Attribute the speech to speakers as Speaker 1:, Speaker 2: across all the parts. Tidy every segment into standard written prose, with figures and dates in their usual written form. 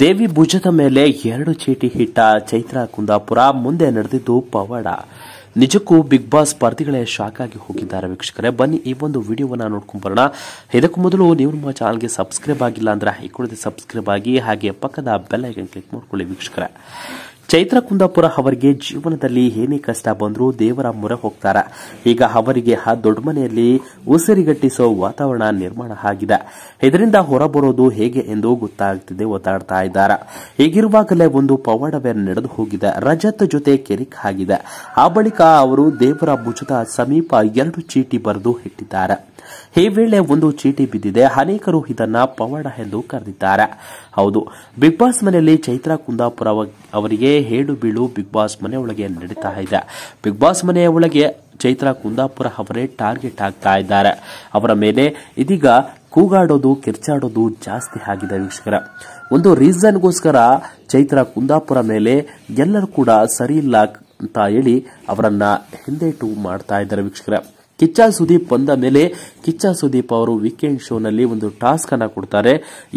Speaker 1: ದೇವಿ ಭುಜದ ಮೇಲೆ 2 ಚೀಟಿ ಹಿಟ್ಟ ಚೈತ್ರ ಕುಂದಾಪುರ ಮುಂದೆ ನಡೆದಿದ್ದು ಪವಾಡ. ನಿಜಕ್ಕೂ ಬಿಗ್ ಬಾಸ್ ಸ್ಪರ್ಧಿಗಳೇ ಶಾಕ್ ಆಗಿ ಹೋಗಿದ್ದಾರೆ ವೀಕ್ಷಕರೇ. ಬನ್ನಿ ಈ ಒಂದು ವಿಡಿಯೋವನ್ನ ನೋಡ್ಕೊಂಡು ಬರೋಣ. ಇದಕ್ಕೂ ಮೊದಲು ನೀವು ನಮ್ಮ ಚಾನಲ್ಗೆ ಸಬ್ಸ್ಕ್ರೈಬ್ ಆಗಿಲ್ಲ ಅಂದ್ರೆ ಈ ಕೂಡಲೇ ಸಬ್ಸ್ಕ್ರೈಬ್ ಆಗಿ, ಹಾಗೆ ಪಕ್ಕದ ಬೆಲ್ ಐಕಾನ್ ಕ್ಲಿಕ್ ಮಾಡ್ಕೊಳ್ಳಿ ವೀಕ್ಷಕರೇ. ಚೈತ್ರ ಕುಂದಾಪುರ ಅವರಿಗೆ ಜೀವನದಲ್ಲಿ ಏನೇ ಕಷ್ಟ ಬಂದರೂ ದೇವರ ಮೊರೆ ಹೋಗ್ತಾರೆ. ಈಗ ಅವರಿಗೆ ಆ ದೊಡ್ಡ ಮನೆಯಲ್ಲಿ ಉಸಿರುಗಟ್ಟಿಸೋ ವಾತಾವರಣ ನಿರ್ಮಾಣ ಆಗಿದೆ. ಇದರಿಂದ ಹೊರಬರೋದು ಹೇಗೆ ಎಂದು ಗೊತ್ತಾಗ್ತಿದೆ, ಒತ್ತಾಡ್ತಾ ಇದ್ದಾರೆ. ಹೀಗಿರುವಾಗಲೇ ಒಂದು ಪವಾಡವೇ ನಡೆದು ಹೋಗಿದೆ. ರಜತ್ ಜೊತೆ ಕೆರಿಕ್ ಆಗಿದೆ. ಆ ಬಳಿಕ ಅವರು ದೇವರ ಭುಜದ ಸಮೀಪ 2 ಚೀಟಿ ಬರೆದು ಇಟ್ಟಿದ್ದಾರೆ. ಈ ವೇಳೆ ಒಂದು ಚೀಟಿ ಬಿದ್ದಿದೆ. ಅನೇಕರು ಇದನ್ನ ಪವಾಡ ಎಂದು ಕರೆದಿದ್ದಾರೆ. ಹೌದು, ಬಿಗ್ ಬಾಸ್ ಮನೆಯಲ್ಲಿ ಚೈತ್ರ ಕುಂದಾಪುರ ಅವರಿಗೆ ಹೇಳು ಬೀಳು ಬಿಗ್ ಬಾಸ್ ಮನೆ ಒಳಗೆ ನಡೀತಾ ಇದೆ. ಬಿಗ್ ಬಾಸ್ ಮನೆಯ ಒಳಗೆ ಚೈತ್ರ ಕುಂದಾಪುರ ಅವರೇ ಟಾರ್ಗೆಟ್ ಆಗ್ತಾ ಇದ್ದಾರೆ. ಅವರ ಮೇಲೆ ಇದೀಗ ಕೂಗಾಡೋದು, ಕಿರ್ಚಾಡೋದು ಜಾಸ್ತಿ ಆಗಿದೆ ವೀಕ್ಷಕರ. ಒಂದು ರೀಸನ್ಗೋಸ್ಕರ ಚೈತ್ರ ಕುಂದಾಪುರ ಮೇಲೆ ಎಲ್ಲರೂ ಕೂಡ ಸರಿ ಇಲ್ಲ ಅಂತ ಹೇಳಿ ಅವರನ್ನ ಹಿಂದೇಟು ಮಾಡ್ತಾ ಇದ್ದಾರೆ ವೀಕ್ಷಕರ. ಕಿಚ್ಚ ಸುದೀಪ್ ಬಂದ ಮೇಲೆ ಕಿಚ್ಚ ಸುದೀಪ್ ಅವರು ವೀಕೆಂಡ್ ಶೋನಲ್ಲಿ ಒಂದು ಟಾಸ್ಕ್ ಅನ್ನ ಕೊಡ್ತಾರೆ.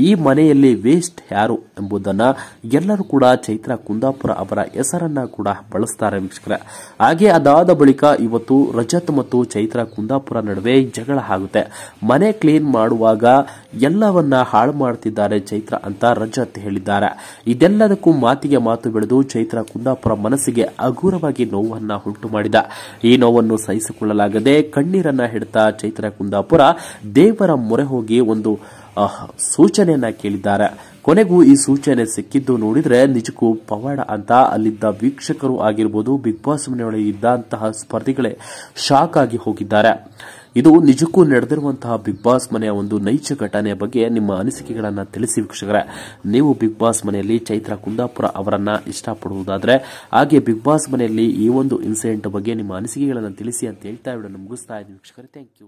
Speaker 1: ಈ ಮನೆಯಲ್ಲಿ ವೇಸ್ಟ್ ಯಾರು ಎಂಬುದನ್ನ ಎಲ್ಲರೂ ಕೂಡ ಚೈತ್ರ ಕುಂದಾಪುರ ಅವರ ಹೆಸರನ್ನ ಕೂಡ ಬಳಸ್ತಾರೆ ವೀಕ್ಷಕರ. ಹಾಗೆ ಅದಾದ ಬಳಿಕ ಇವತ್ತು ರಜತ್ ಮತ್ತು ಚೈತ್ರ ಕುಂದಾಪುರ ನಡುವೆ ಜಗಳ ಆಗುತ್ತೆ. ಮನೆ ಕ್ಲೀನ್ ಮಾಡುವಾಗ ಎಲ್ಲವನ್ನ ಹಾಳು ಮಾಡ್ತಿದ್ದಾರೆ ಚೈತ್ರ ಅಂತ ರಜತ್ ಹೇಳಿದ್ದಾರೆ. ಇದೆಲ್ಲದಕ್ಕೂ ಮಾತಿಗೆ ಮಾತು ಬೆಳೆದು ಚೈತ್ರ ಕುಂದಾಪುರ ಮನಸ್ಸಿಗೆ ಹಗುರವಾಗಿ ನೋವನ್ನ ಉಂಟು ಮಾಡಿದ. ಈ ನೋವನ್ನು ಸಹಿಸಿಕೊಳ್ಳಲಾಗದೆ ಕಣ್ಣೀರನ್ನ ಹಿಡಿದ ಚೈತ್ರ ಕುಂದಾಪುರ ದೇವರ ಮೊರೆ ಹೋಗಿ ಒಂದು ಸೂಚನೆಯನ್ನ ಕೇಳಿದ್ದಾರೆ. ಕೊನೆಗೂ ಈ ಸೂಚನೆ ಸಿಕ್ಕಿದ್ದು ನೋಡಿದ್ರೆ ನಿಜಕ್ಕೂ ಪವಾಡ ಅಂತ ಅಲ್ಲಿದ್ದ ವೀಕ್ಷಕರು ಆಗಿರ್ಬೋದು, ಬಿಗ್ ಬಾಸ್ ಮನೆಯೊಳಗೆ ಇದ್ದಂತಹ ಸ್ಪರ್ಧಿಗಳೇ ಶಾಕ್ ಆಗಿ ಹೋಗಿದ್ದಾರೆ. ಇದು ನಿಜಕ್ಕೂ ನಡೆದಿರುವಂತಹ ಬಿಗ್ ಬಾಸ್ ಮನೆಯ ಒಂದು ನೈಜ ಘಟನೆಯ ಬಗ್ಗೆ ನಿಮ್ಮ ಅನಿಸಿಕೆಗಳನ್ನ ತಿಳಿಸಿ ವೀಕ್ಷಕರೇ. ನೀವು ಬಿಗ್ ಬಾಸ್ ಮನೆಯಲ್ಲಿ ಚೈತ್ರ ಕುಂದಾಪುರ ಅವರನ್ನ ಇಷ್ಟಪಡುವುದಾದ್ರೆ, ಹಾಗೆ ಬಿಗ್ ಬಾಸ್ ಮನೆಯಲ್ಲಿ ಈ ಒಂದು ಇನ್ಸಿಡೆಂಟ್ ಬಗ್ಗೆ ನಿಮ್ಮ ಅನಿಸಿಕೆಗಳನ್ನ ತಿಳಿಸಿ ಅಂತ ಹೇಳ್ತಾ ವಿಡಿಯೋನ ಮುಗಿಸ್ತಾ ಇದ್ದೀವಿ ವೀಕ್ಷಕರೇ. Thank you.